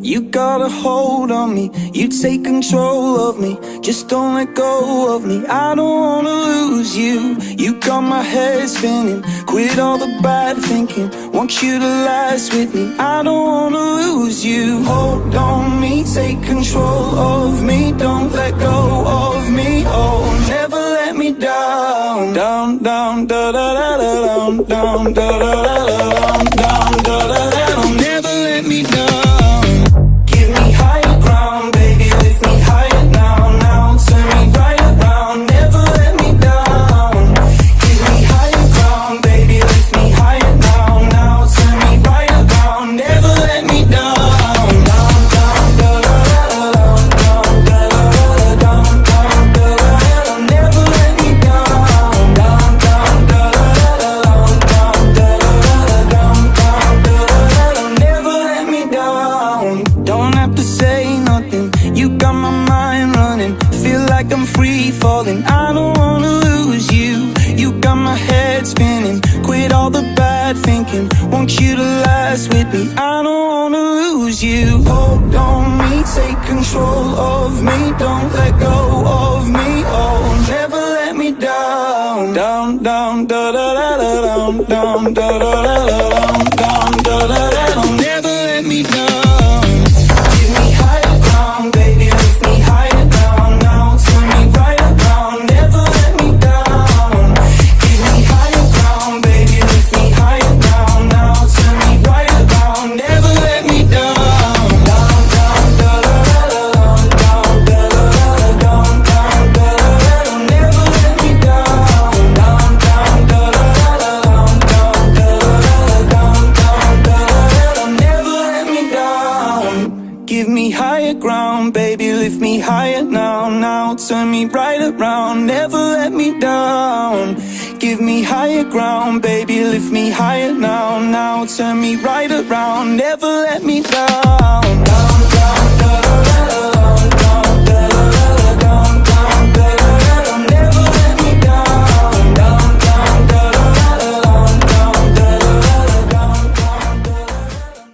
You got a hold on me, you take control of me. Just don't let go of me, I don't wanna lose you. You got my head spinning, quit all the bad thinking. Want you to last with me, I don't wanna lose you. Hold on me, take control of me. Don't let go of me, oh, never let me down. Down, down, da da da da down, down, da da da da down, down, da da da da. Never let me down. I'm free falling, I don't wanna lose you. You got my head spinning, quit all the bad thinking. Want you to last with me, I don't wanna lose you. Hold on me, take control of me. Don't let go of me, oh, never let me down. Down, down, da da da da down, down, da da da da down, down, da da da da. Never let me down. Give me higher ground, baby, lift me higher now, now. Turn me right around, never let me down. Give me higher ground, baby, lift me higher now, now. Turn me right around, never let me down. Down, down, down, down.